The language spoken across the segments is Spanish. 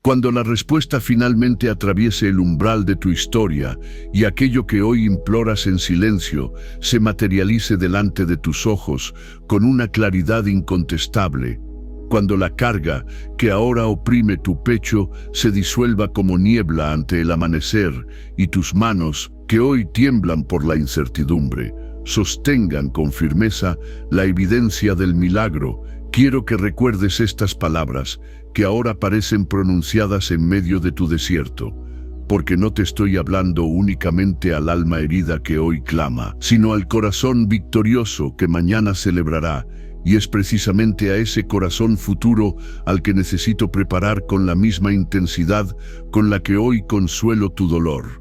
Cuando la respuesta finalmente atraviese el umbral de tu historia y aquello que hoy imploras en silencio se materialice delante de tus ojos con una claridad incontestable, cuando la carga que ahora oprime tu pecho se disuelva como niebla ante el amanecer y tus manos, que hoy tiemblan por la incertidumbre, sostengan con firmeza la evidencia del milagro, quiero que recuerdes estas palabras que ahora parecen pronunciadas en medio de tu desierto, porque no te estoy hablando únicamente al alma herida que hoy clama, sino al corazón victorioso que mañana celebrará, y es precisamente a ese corazón futuro al que necesito preparar con la misma intensidad con la que hoy consuelo tu dolor.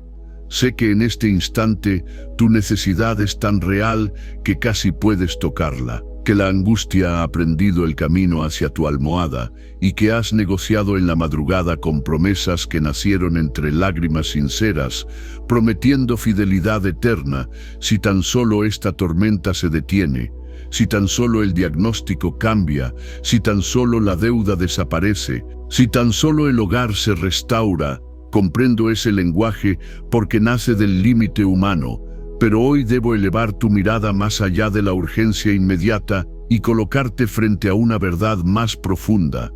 Sé que en este instante tu necesidad es tan real que casi puedes tocarla, que la angustia ha aprendido el camino hacia tu almohada y que has negociado en la madrugada con promesas que nacieron entre lágrimas sinceras, prometiendo fidelidad eterna si tan solo esta tormenta se detiene, si tan solo el diagnóstico cambia, si tan solo la deuda desaparece, si tan solo el hogar se restaura. Comprendo ese lenguaje porque nace del límite humano, pero hoy debo elevar tu mirada más allá de la urgencia inmediata y colocarte frente a una verdad más profunda.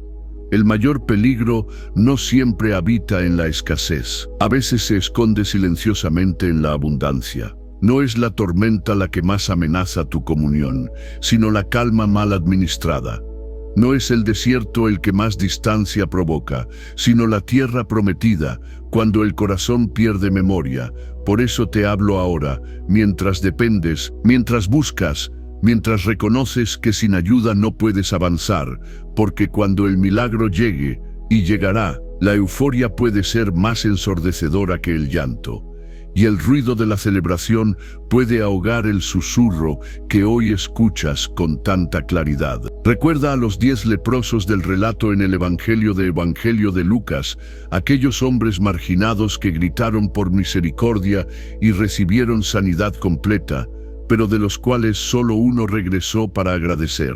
El mayor peligro no siempre habita en la escasez. A veces se esconde silenciosamente en la abundancia. No es la tormenta la que más amenaza tu comunión, sino la calma mal administrada. No es el desierto el que más distancia provoca, sino la tierra prometida, cuando el corazón pierde memoria. Por eso te hablo ahora, mientras dependes, mientras buscas, mientras reconoces que sin ayuda no puedes avanzar, porque cuando el milagro llegue, y llegará, la euforia puede ser más ensordecedora que el llanto. Y el ruido de la celebración puede ahogar el susurro que hoy escuchas con tanta claridad. Recuerda a los 10 leprosos del relato en el Evangelio de Lucas, aquellos hombres marginados que gritaron por misericordia y recibieron sanidad completa, pero de los cuales solo uno regresó para agradecer.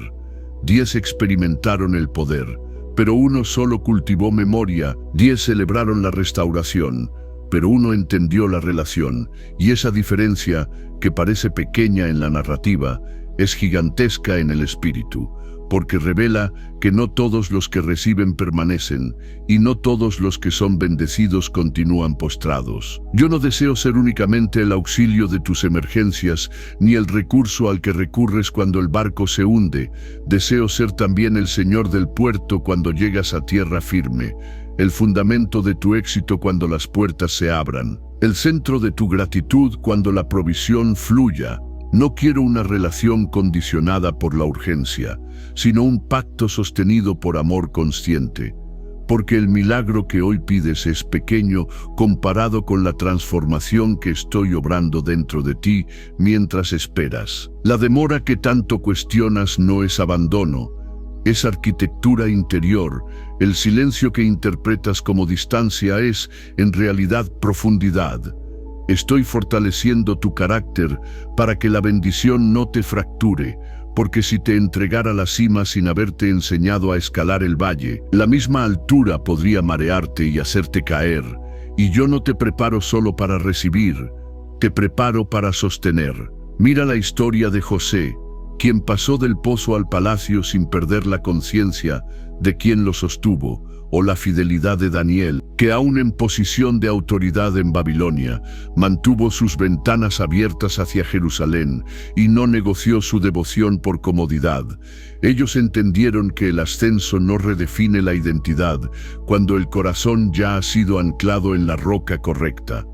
10 experimentaron el poder, pero uno solo cultivó memoria. 10 celebraron la restauración, pero uno entendió la relación, y esa diferencia, que parece pequeña en la narrativa, es gigantesca en el espíritu, porque revela que no todos los que reciben permanecen, y no todos los que son bendecidos continúan postrados. Yo no deseo ser únicamente el auxilio de tus emergencias, ni el recurso al que recurres cuando el barco se hunde. Deseo ser también el señor del puerto cuando llegas a tierra firme, el fundamento de tu éxito cuando las puertas se abran, el centro de tu gratitud cuando la provisión fluya. No quiero una relación condicionada por la urgencia, sino un pacto sostenido por amor consciente, porque el milagro que hoy pides es pequeño comparado con la transformación que estoy obrando dentro de ti mientras esperas. La demora que tanto cuestionas no es abandono, es arquitectura interior. El silencio que interpretas como distancia es, en realidad, profundidad. Estoy fortaleciendo tu carácter para que la bendición no te fracture, porque si te entregara la cima sin haberte enseñado a escalar el valle, la misma altura podría marearte y hacerte caer. Y yo no te preparo solo para recibir, te preparo para sostener. Mira la historia de José, quien pasó del pozo al palacio sin perder la conciencia de quien lo sostuvo, o la fidelidad de Daniel, que aún en posición de autoridad en Babilonia, mantuvo sus ventanas abiertas hacia Jerusalén y no negoció su devoción por comodidad. Ellos entendieron que el ascenso no redefine la identidad cuando el corazón ya ha sido anclado en la roca correcta.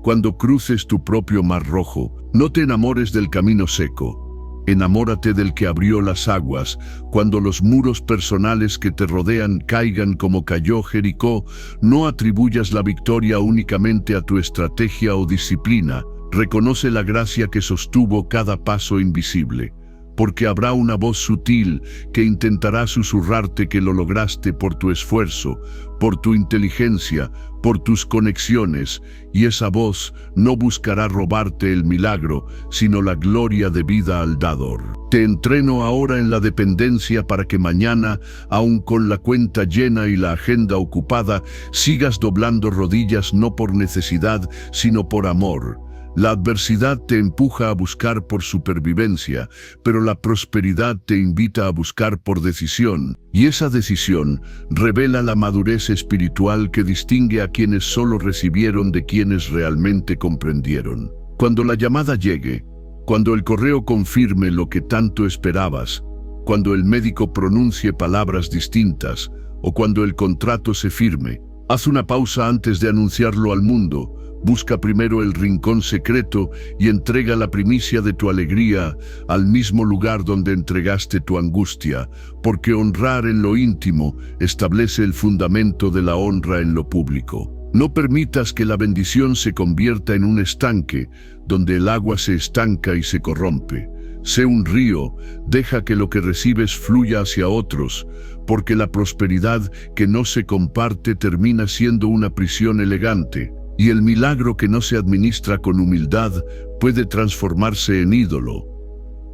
Cuando cruces tu propio mar rojo, no te enamores del camino seco. Enamórate del que abrió las aguas. Cuando los muros personales que te rodean caigan como cayó Jericó, no atribuyas la victoria únicamente a tu estrategia o disciplina. Reconoce la gracia que sostuvo cada paso invisible. porque habrá una voz sutil que intentará susurrarte que lo lograste por tu esfuerzo, por tu inteligencia, por tus conexiones, y esa voz no buscará robarte el milagro, sino la gloria debida al dador. Te entreno ahora en la dependencia para que mañana, aun con la cuenta llena y la agenda ocupada, sigas doblando rodillas no por necesidad, sino por amor. La adversidad te empuja a buscar por supervivencia, pero la prosperidad te invita a buscar por decisión, y esa decisión revela la madurez espiritual que distingue a quienes solo recibieron de quienes realmente comprendieron. Cuando la llamada llegue, cuando el correo confirme lo que tanto esperabas, cuando el médico pronuncie palabras distintas, o cuando el contrato se firme, haz una pausa antes de anunciarlo al mundo. Busca primero el rincón secreto y entrega la primicia de tu alegría al mismo lugar donde entregaste tu angustia, porque honrar en lo íntimo establece el fundamento de la honra en lo público. No permitas que la bendición se convierta en un estanque, donde el agua se estanca y se corrompe. Sé un río, deja que lo que recibes fluya hacia otros, porque la prosperidad que no se comparte termina siendo una prisión elegante. Y el milagro que no se administra con humildad puede transformarse en ídolo.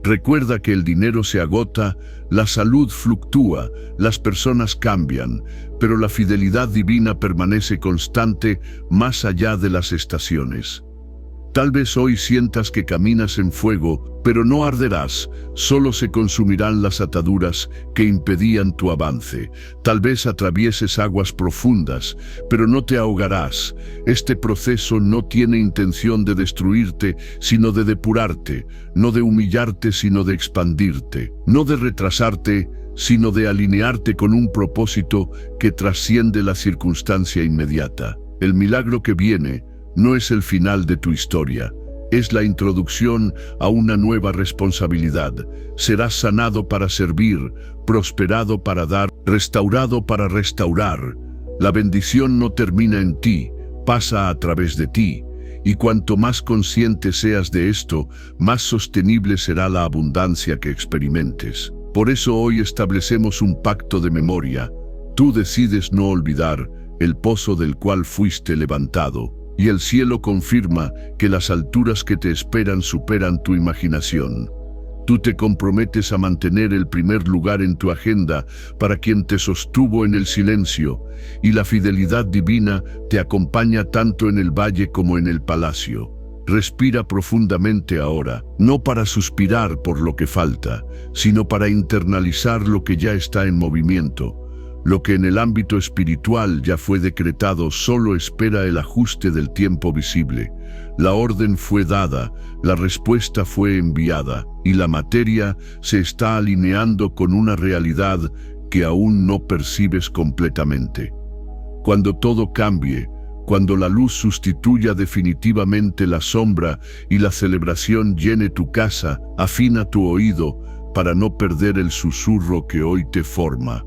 Recuerda que el dinero se agota, la salud fluctúa, las personas cambian, pero la fidelidad divina permanece constante más allá de las estaciones. Tal vez hoy sientas que caminas en fuego, pero no arderás, solo se consumirán las ataduras que impedían tu avance. Tal vez atravieses aguas profundas, pero no te ahogarás. Este proceso no tiene intención de destruirte, sino de depurarte, no de humillarte, sino de expandirte, no de retrasarte, sino de alinearte con un propósito que trasciende la circunstancia inmediata. El milagro que viene no es el final de tu historia, es la introducción a una nueva responsabilidad. Serás sanado para servir, prosperado para dar, restaurado para restaurar. La bendición no termina en ti, pasa a través de ti. Y cuanto más consciente seas de esto, más sostenible será la abundancia que experimentes. Por eso hoy establecemos un pacto de memoria. Tú decides no olvidar el pozo del cual fuiste levantado. Y el cielo confirma que las alturas que te esperan superan tu imaginación. Tú te comprometes a mantener el primer lugar en tu agenda para quien te sostuvo en el silencio, y la fidelidad divina te acompaña tanto en el valle como en el palacio. Respira profundamente ahora, no para suspirar por lo que falta, sino para internalizar lo que ya está en movimiento. Lo que en el ámbito espiritual ya fue decretado solo espera el ajuste del tiempo visible. La orden fue dada, la respuesta fue enviada, y la materia se está alineando con una realidad que aún no percibes completamente. Cuando todo cambie, cuando la luz sustituya definitivamente la sombra y la celebración llene tu casa, afina tu oído para no perder el susurro que hoy te forma.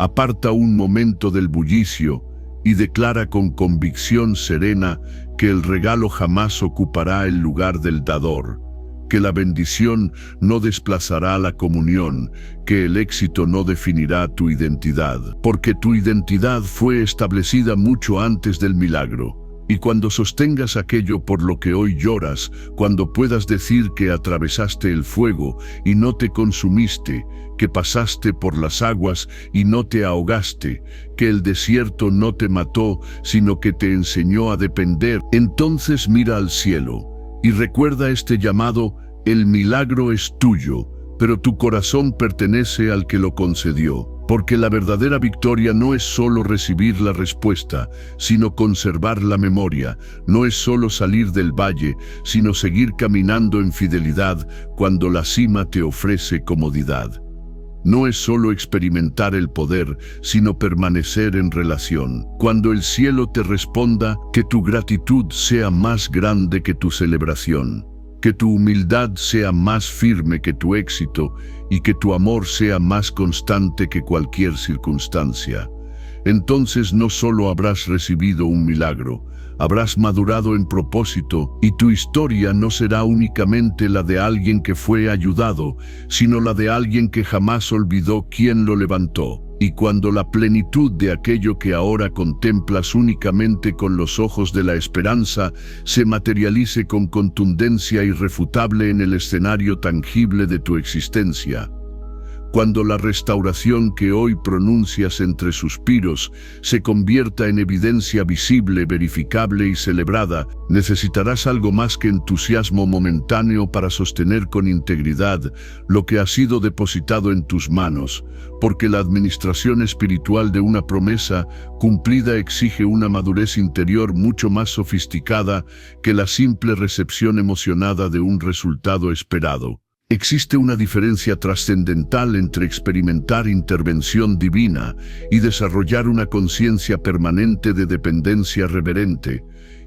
Aparta un momento del bullicio y declara con convicción serena que el regalo jamás ocupará el lugar del dador, que la bendición no desplazará la comunión, que el éxito no definirá tu identidad, porque tu identidad fue establecida mucho antes del milagro. Y cuando sostengas aquello por lo que hoy lloras, cuando puedas decir que atravesaste el fuego y no te consumiste, que pasaste por las aguas y no te ahogaste, que el desierto no te mató, sino que te enseñó a depender, entonces mira al cielo y recuerda este llamado: el milagro es tuyo, pero tu corazón pertenece al que lo concedió. Porque la verdadera victoria no es solo recibir la respuesta, sino conservar la memoria. No es solo salir del valle, sino seguir caminando en fidelidad cuando la cima te ofrece comodidad. No es solo experimentar el poder, sino permanecer en relación. Cuando el cielo te responda, que tu gratitud sea más grande que tu celebración. Que tu humildad sea más firme que tu éxito y que tu amor sea más constante que cualquier circunstancia. entonces no solo habrás recibido un milagro, habrás madurado en propósito y tu historia no será únicamente la de alguien que fue ayudado, sino la de alguien que jamás olvidó quién lo levantó. Y cuando la plenitud de aquello que ahora contemplas únicamente con los ojos de la esperanza se materialice con contundencia irrefutable en el escenario tangible de tu existencia, cuando la restauración que hoy pronuncias entre suspiros se convierta en evidencia visible, verificable y celebrada, necesitarás algo más que entusiasmo momentáneo para sostener con integridad lo que ha sido depositado en tus manos, porque la administración espiritual de una promesa cumplida exige una madurez interior mucho más sofisticada que la simple recepción emocionada de un resultado esperado. Existe una diferencia trascendental entre experimentar intervención divina y desarrollar una conciencia permanente de dependencia reverente,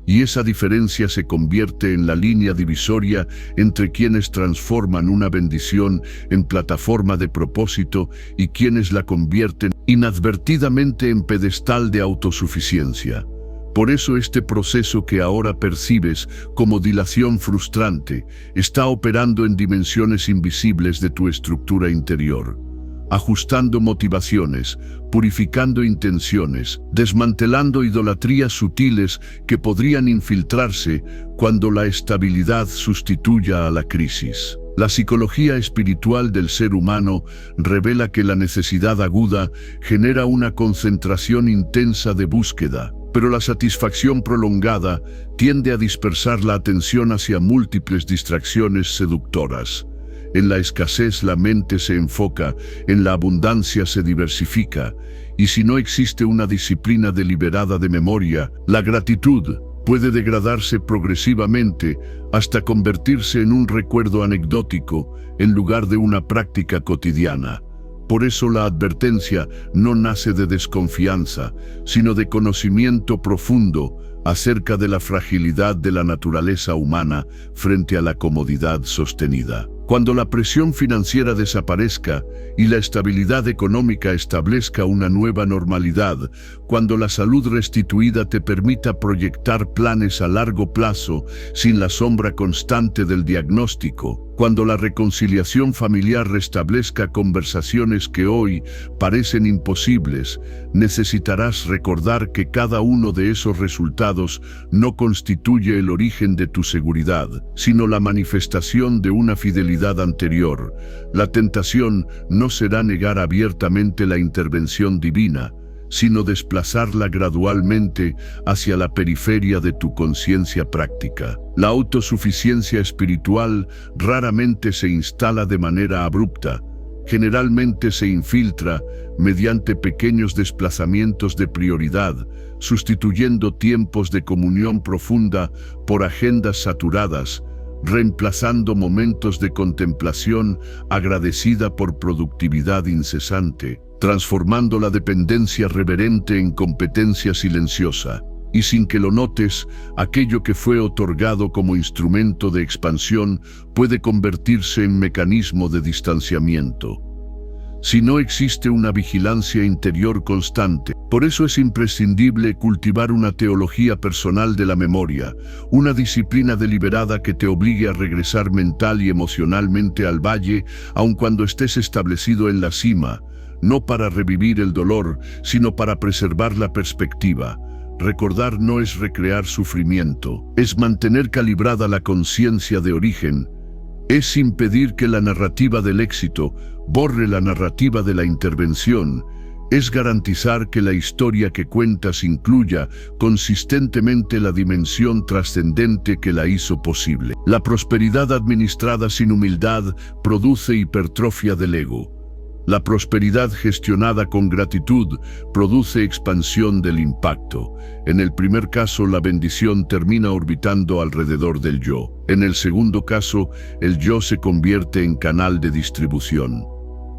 y esa diferencia se convierte en la línea divisoria entre quienes transforman una bendición en plataforma de propósito y quienes la convierten inadvertidamente en pedestal de autosuficiencia. Por eso este proceso que ahora percibes como dilación frustrante está operando en dimensiones invisibles de tu estructura interior, ajustando motivaciones, purificando intenciones, desmantelando idolatrías sutiles que podrían infiltrarse cuando la estabilidad sustituya a la crisis. La psicología espiritual del ser humano revela que la necesidad aguda genera una concentración intensa de búsqueda, pero la satisfacción prolongada tiende a dispersar la atención hacia múltiples distracciones seductoras. En la escasez la mente se enfoca, en la abundancia se diversifica, y si no existe una disciplina deliberada de memoria, la gratitud puede degradarse progresivamente hasta convertirse en un recuerdo anecdótico en lugar de una práctica cotidiana. Por eso la advertencia no nace de desconfianza, sino de conocimiento profundo acerca de la fragilidad de la naturaleza humana frente a la comodidad sostenida. Cuando la presión financiera desaparezca y la estabilidad económica establezca una nueva normalidad, cuando la salud restituida te permita proyectar planes a largo plazo sin la sombra constante del diagnóstico, cuando la reconciliación familiar restablezca conversaciones que hoy parecen imposibles, necesitarás recordar que cada uno de esos resultados no constituye el origen de tu seguridad, sino la manifestación de una fidelidad anterior. La tentación no será negar abiertamente la intervención divina, sino desplazarla gradualmente hacia la periferia de tu conciencia práctica. La autosuficiencia espiritual raramente se instala de manera abrupta, generalmente se infiltra mediante pequeños desplazamientos de prioridad, sustituyendo tiempos de comunión profunda por agendas saturadas, reemplazando momentos de contemplación agradecida por productividad incesante, transformando la dependencia reverente en competencia silenciosa. Y sin que lo notes, aquello que fue otorgado como instrumento de expansión puede convertirse en mecanismo de distanciamiento, si no existe una vigilancia interior constante. Por eso es imprescindible cultivar una teología personal de la memoria, una disciplina deliberada que te obligue a regresar mental y emocionalmente al valle, aun cuando estés establecido en la cima, no para revivir el dolor, sino para preservar la perspectiva. Recordar no es recrear sufrimiento, es mantener calibrada la conciencia de origen, es impedir que la narrativa del éxito borre la narrativa de la intervención, es garantizar que la historia que cuentas incluya consistentemente la dimensión trascendente que la hizo posible. La prosperidad administrada sin humildad produce hipertrofia del ego. La prosperidad gestionada con gratitud produce expansión del impacto. En el primer caso, la bendición termina orbitando alrededor del yo. En el segundo caso, el yo se convierte en canal de distribución.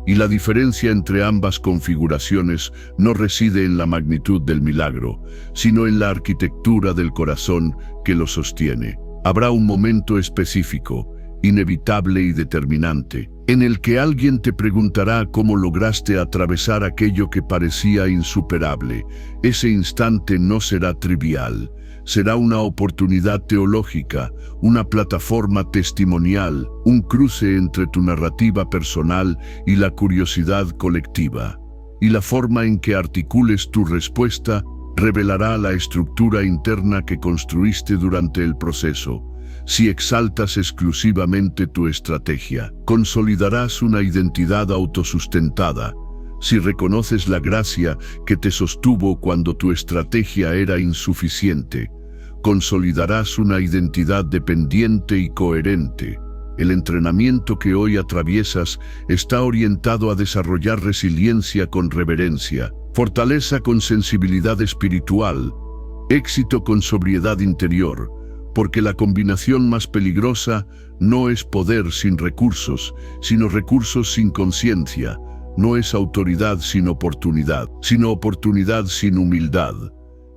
Y la diferencia entre ambas configuraciones no reside en la magnitud del milagro, sino en la arquitectura del corazón que lo sostiene. Habrá un momento específico, inevitable y determinante, en el que alguien te preguntará cómo lograste atravesar aquello que parecía insuperable. Ese instante no será trivial. Será una oportunidad teológica, una plataforma testimonial, un cruce entre tu narrativa personal y la curiosidad colectiva. Y la forma en que articules tu respuesta revelará la estructura interna que construiste durante el proceso. Si exaltas exclusivamente tu estrategia, consolidarás una identidad autosustentada. Si reconoces la gracia que te sostuvo cuando tu estrategia era insuficiente, consolidarás una identidad dependiente y coherente. El entrenamiento que hoy atraviesas está orientado a desarrollar resiliencia con reverencia, fortaleza con sensibilidad espiritual, éxito con sobriedad interior, porque la combinación más peligrosa no es poder sin recursos, sino recursos sin conciencia, no es autoridad sin oportunidad, sino oportunidad sin humildad.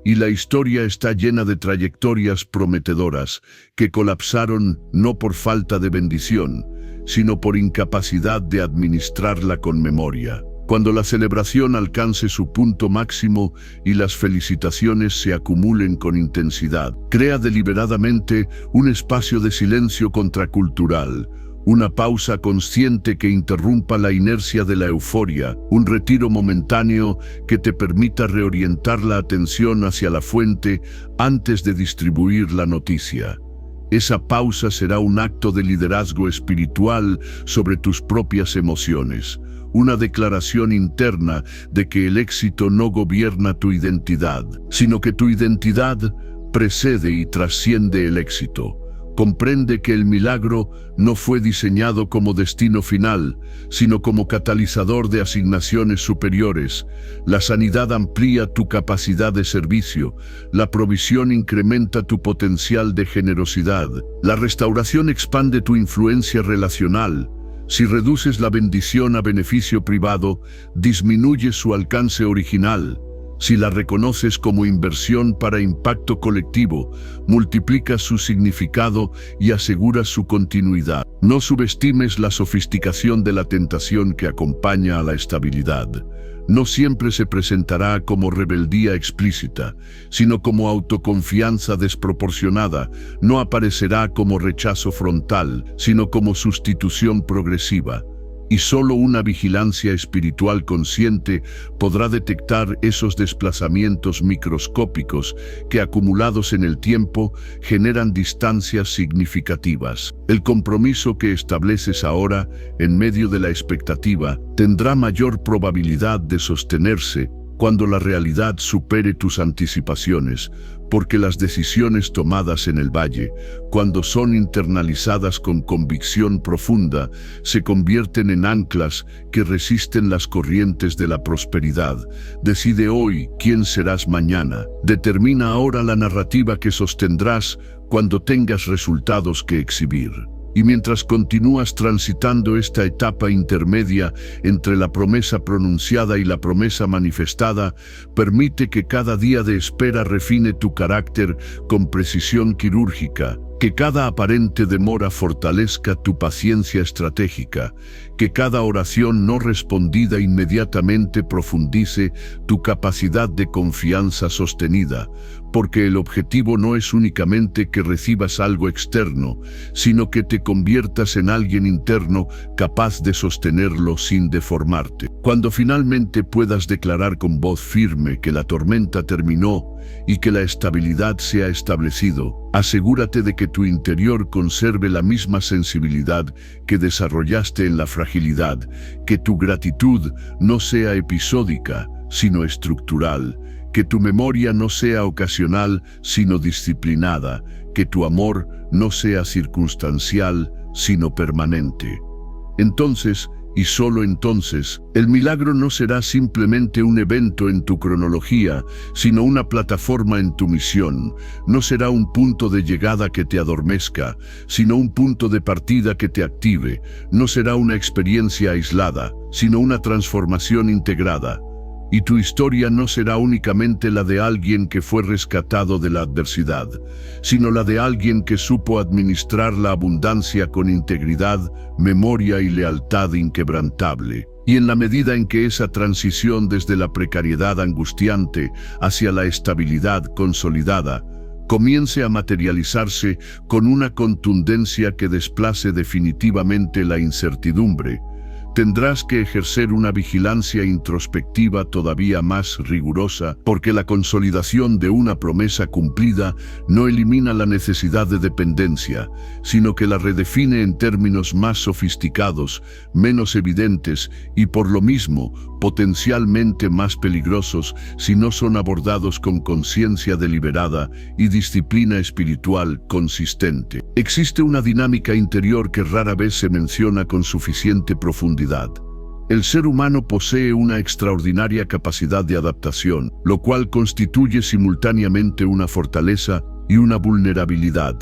Y la historia está llena de trayectorias prometedoras que colapsaron no por falta de bendición, sino por incapacidad de administrarla con memoria. Cuando la celebración alcance su punto máximo y las felicitaciones se acumulen con intensidad, crea deliberadamente un espacio de silencio contracultural, una pausa consciente que interrumpa la inercia de la euforia, un retiro momentáneo que te permita reorientar la atención hacia la fuente antes de distribuir la noticia. Esa pausa será un acto de liderazgo espiritual sobre tus propias emociones, una declaración interna de que el éxito no gobierna tu identidad, sino que tu identidad precede y trasciende el éxito. Comprende que el milagro no fue diseñado como destino final, sino como catalizador de asignaciones superiores. La sanidad amplía tu capacidad de servicio, la provisión incrementa tu potencial de generosidad, la restauración expande tu influencia relacional. Si reduces la bendición a beneficio privado, disminuyes su alcance original. Si la reconoces como inversión para impacto colectivo, multiplicas su significado y aseguras su continuidad. No subestimes la sofisticación de la tentación que acompaña a la estabilidad. No siempre se presentará como rebeldía explícita, sino como autoconfianza desproporcionada. No aparecerá como rechazo frontal, sino como sustitución progresiva. Y solo una vigilancia espiritual consciente podrá detectar esos desplazamientos microscópicos que, acumulados en el tiempo, generan distancias significativas. El compromiso que estableces ahora, en medio de la expectativa, tendrá mayor probabilidad de sostenerse cuando la realidad supere tus anticipaciones, porque las decisiones tomadas en el valle, cuando son internalizadas con convicción profunda, se convierten en anclas que resisten las corrientes de la prosperidad. Decide hoy quién serás mañana. Determina ahora la narrativa que sostendrás cuando tengas resultados que exhibir. Y mientras continúas transitando esta etapa intermedia entre la promesa pronunciada y la promesa manifestada, permite que cada día de espera refine tu carácter con precisión quirúrgica, que cada aparente demora fortalezca tu paciencia estratégica, que cada oración no respondida inmediatamente profundice tu capacidad de confianza sostenida, porque el objetivo no es únicamente que recibas algo externo, sino que te conviertas en alguien interno capaz de sostenerlo sin deformarte. Cuando finalmente puedas declarar con voz firme que la tormenta terminó y que la estabilidad se ha establecido, asegúrate de que tu interior conserve la misma sensibilidad que desarrollaste en la fragilidad, que tu gratitud no sea episódica, sino estructural, que tu memoria no sea ocasional, sino disciplinada, que tu amor no sea circunstancial, sino permanente. Entonces, y solo entonces, el milagro no será simplemente un evento en tu cronología, sino una plataforma en tu misión. No será un punto de llegada que te adormezca, sino un punto de partida que te active. No será una experiencia aislada, sino una transformación integrada. Y tu historia no será únicamente la de alguien que fue rescatado de la adversidad, sino la de alguien que supo administrar la abundancia con integridad, memoria y lealtad inquebrantable. Y en la medida en que esa transición desde la precariedad angustiante hacia la estabilidad consolidada comience a materializarse con una contundencia que desplace definitivamente la incertidumbre, tendrás que ejercer una vigilancia introspectiva todavía más rigurosa, porque la consolidación de una promesa cumplida no elimina la necesidad de dependencia, sino que la redefine en términos más sofisticados, menos evidentes y por lo mismo potencialmente más peligrosos si no son abordados con conciencia deliberada y disciplina espiritual consistente. Existe una dinámica interior que rara vez se menciona con suficiente profundidad. El ser humano posee una extraordinaria capacidad de adaptación, lo cual constituye simultáneamente una fortaleza y una vulnerabilidad.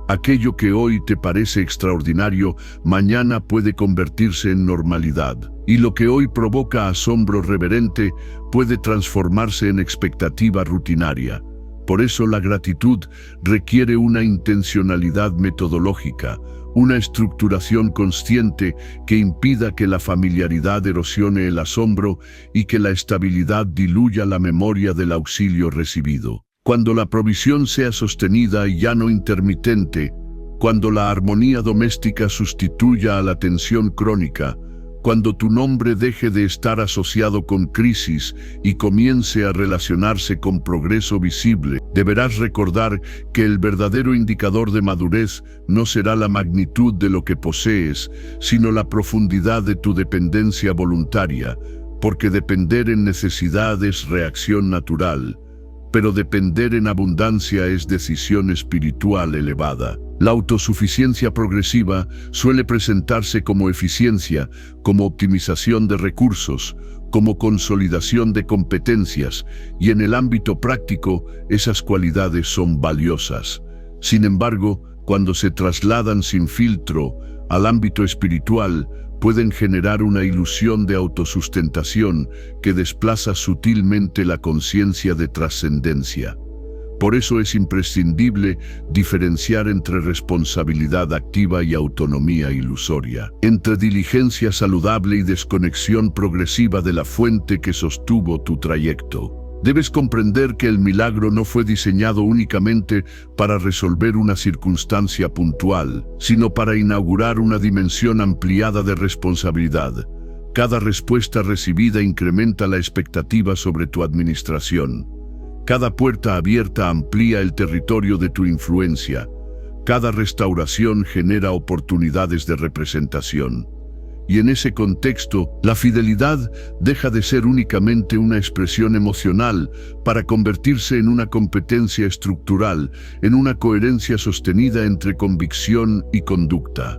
Aquello que hoy te parece extraordinario, mañana puede convertirse en normalidad. Y lo que hoy provoca asombro reverente puede transformarse en expectativa rutinaria. Por eso la gratitud requiere una intencionalidad metodológica, una estructuración consciente que impida que la familiaridad erosione el asombro y que la estabilidad diluya la memoria del auxilio recibido. Cuando la provisión sea sostenida y ya no intermitente, cuando la armonía doméstica sustituya a la tensión crónica, cuando tu nombre deje de estar asociado con crisis y comience a relacionarse con progreso visible, deberás recordar que el verdadero indicador de madurez no será la magnitud de lo que posees, sino la profundidad de tu dependencia voluntaria, porque depender en necesidad es reacción natural, pero depender en abundancia es decisión espiritual elevada. La autosuficiencia progresiva suele presentarse como eficiencia, como optimización de recursos, como consolidación de competencias, y en el ámbito práctico esas cualidades son valiosas. Sin embargo, cuando se trasladan sin filtro al ámbito espiritual, pueden generar una ilusión de autosustentación que desplaza sutilmente la conciencia de trascendencia. Por eso es imprescindible diferenciar entre responsabilidad activa y autonomía ilusoria, entre diligencia saludable y desconexión progresiva de la fuente que sostuvo tu trayecto. Debes comprender que el milagro no fue diseñado únicamente para resolver una circunstancia puntual, sino para inaugurar una dimensión ampliada de responsabilidad. Cada respuesta recibida incrementa la expectativa sobre tu administración. Cada puerta abierta amplía el territorio de tu influencia. Cada restauración genera oportunidades de representación. Y en ese contexto, la fidelidad deja de ser únicamente una expresión emocional para convertirse en una competencia estructural, en una coherencia sostenida entre convicción y conducta.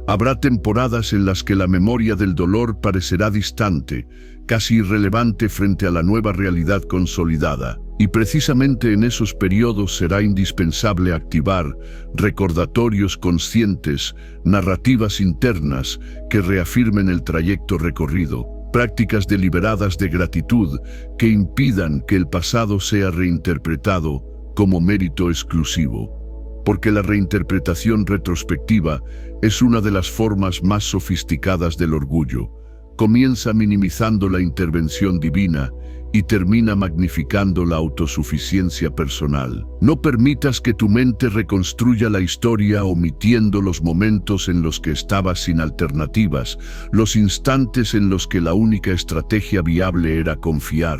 Habrá temporadas en las que la memoria del dolor parecerá distante, casi irrelevante frente a la nueva realidad consolidada. Y precisamente en esos periodos será indispensable activar recordatorios conscientes, narrativas internas que reafirmen el trayecto recorrido, prácticas deliberadas de gratitud que impidan que el pasado sea reinterpretado como mérito exclusivo. Porque la reinterpretación retrospectiva es una de las formas más sofisticadas del orgullo. Comienza minimizando la intervención divina y termina magnificando la autosuficiencia personal. No permitas que tu mente reconstruya la historia omitiendo los momentos en los que estabas sin alternativas, los instantes en los que la única estrategia viable era confiar,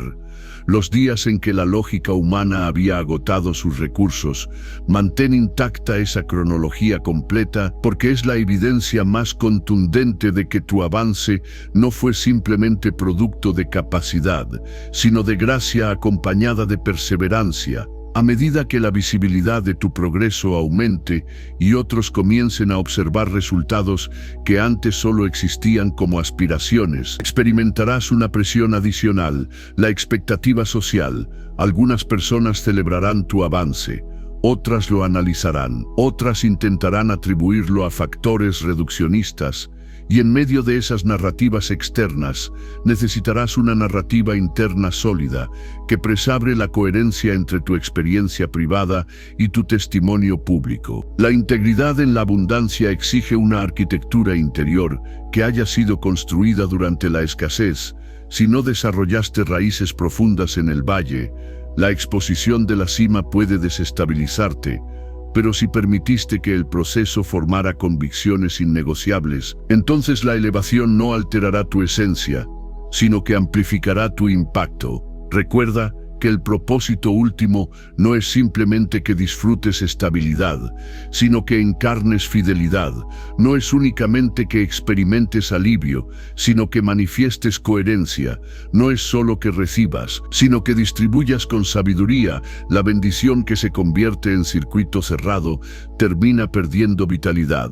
los días en que la lógica humana había agotado sus recursos. Mantén intacta esa cronología completa porque es la evidencia más contundente de que tu avance no fue simplemente producto de capacidad, sino de gracia acompañada de perseverancia. A medida que la visibilidad de tu progreso aumente y otros comiencen a observar resultados que antes solo existían como aspiraciones, experimentarás una presión adicional, la expectativa social. Algunas personas celebrarán tu avance, otras lo analizarán, otras intentarán atribuirlo a factores reduccionistas, Y en medio de esas narrativas externas, necesitarás una narrativa interna sólida que preserve la coherencia entre tu experiencia privada y tu testimonio público. La integridad en la abundancia exige una arquitectura interior que haya sido construida durante la escasez. Si no desarrollaste raíces profundas en el valle, la exposición de la cima puede desestabilizarte. Pero si permitiste que el proceso formara convicciones innegociables, entonces la elevación no alterará tu esencia, sino que amplificará tu impacto. Recuerda que el propósito último no es simplemente que disfrutes estabilidad, sino que encarnes fidelidad. No es únicamente que experimentes alivio, sino que manifiestes coherencia. No es solo que recibas, sino que distribuyas con sabiduría. La bendición que se convierte en circuito cerrado termina perdiendo vitalidad,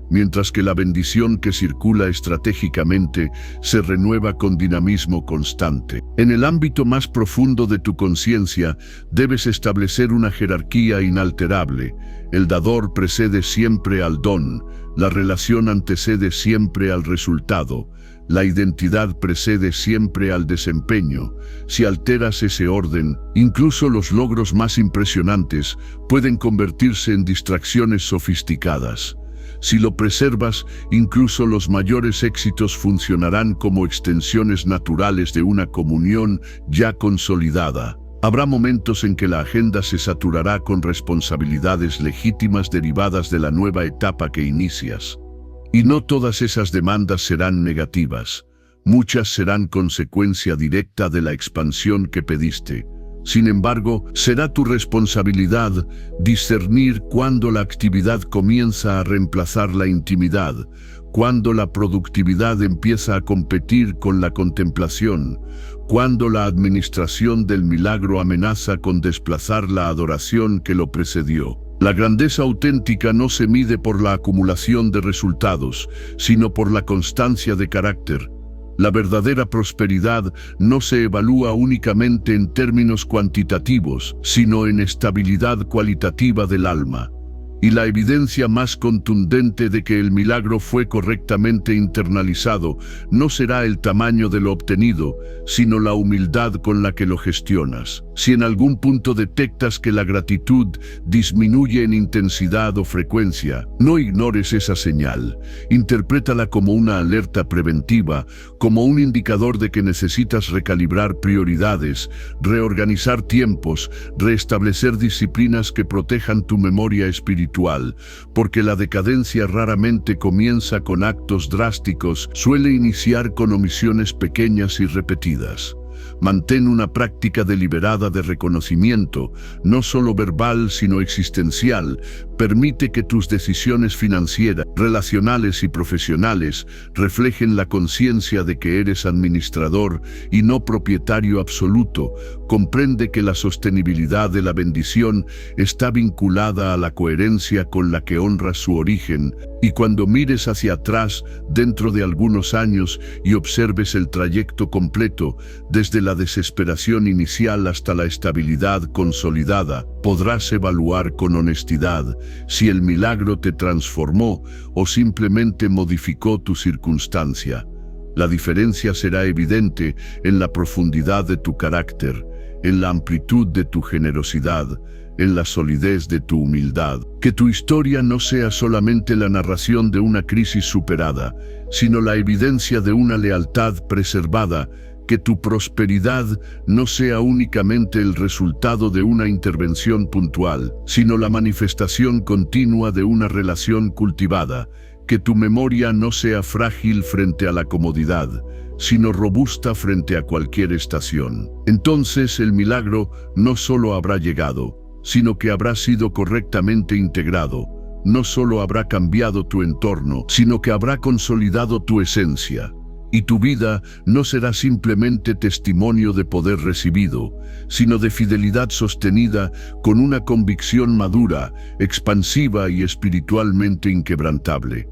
mientras que la bendición que circula estratégicamente se renueva con dinamismo constante. En el ámbito más profundo de tu conciencia, debes establecer una jerarquía inalterable. El dador precede siempre al don, la relación antecede siempre al resultado, la identidad precede siempre al desempeño. Si alteras ese orden, incluso los logros más impresionantes pueden convertirse en distracciones sofisticadas. Si lo preservas, incluso los mayores éxitos funcionarán como extensiones naturales de una comunión ya consolidada. Habrá momentos en que la agenda se saturará con responsabilidades legítimas derivadas de la nueva etapa que inicias. Y no todas esas demandas serán negativas. Muchas serán consecuencia directa de la expansión que pediste. Sin embargo, será tu responsabilidad discernir cuándo la actividad comienza a reemplazar la intimidad, cuándo la productividad empieza a competir con la contemplación, cuándo la administración del milagro amenaza con desplazar la adoración que lo precedió. La grandeza auténtica no se mide por la acumulación de resultados, sino por la constancia de carácter. La verdadera prosperidad no se evalúa únicamente en términos cuantitativos, sino en estabilidad cualitativa del alma. Y la evidencia más contundente de que el milagro fue correctamente internalizado no será el tamaño de lo obtenido, sino la humildad con la que lo gestionas. Si en algún punto detectas que la gratitud disminuye en intensidad o frecuencia, no ignores esa señal. Interprétala como una alerta preventiva, como un indicador de que necesitas recalibrar prioridades, reorganizar tiempos, restablecer disciplinas que protejan tu memoria espiritual, porque la decadencia raramente comienza con actos drásticos, suele iniciar con omisiones pequeñas y repetidas. Mantén una práctica deliberada de reconocimiento, no solo verbal sino existencial. Permite que tus decisiones financieras, relacionales y profesionales reflejen la conciencia de que eres administrador y no propietario absoluto. Comprende que la sostenibilidad de la bendición está vinculada a la coherencia con la que honras su origen. Y cuando mires hacia atrás dentro de algunos años y observes el trayecto completo, desde la desesperación inicial hasta la estabilidad consolidada, podrás evaluar con honestidad si el milagro te transformó o simplemente modificó tu circunstancia. La diferencia será evidente en la profundidad de tu carácter, en la amplitud de tu generosidad, en la solidez de tu humildad. Que tu historia no sea solamente la narración de una crisis superada, sino la evidencia de una lealtad preservada. Que tu prosperidad no sea únicamente el resultado de una intervención puntual, sino la manifestación continua de una relación cultivada. Que tu memoria no sea frágil frente a la comodidad, sino robusta frente a cualquier estación. Entonces el milagro no solo habrá llegado, sino que habrá sido correctamente integrado. No solo habrá cambiado tu entorno, sino que habrá consolidado tu esencia. Y tu vida no será simplemente testimonio de poder recibido, sino de fidelidad sostenida con una convicción madura, expansiva y espiritualmente inquebrantable.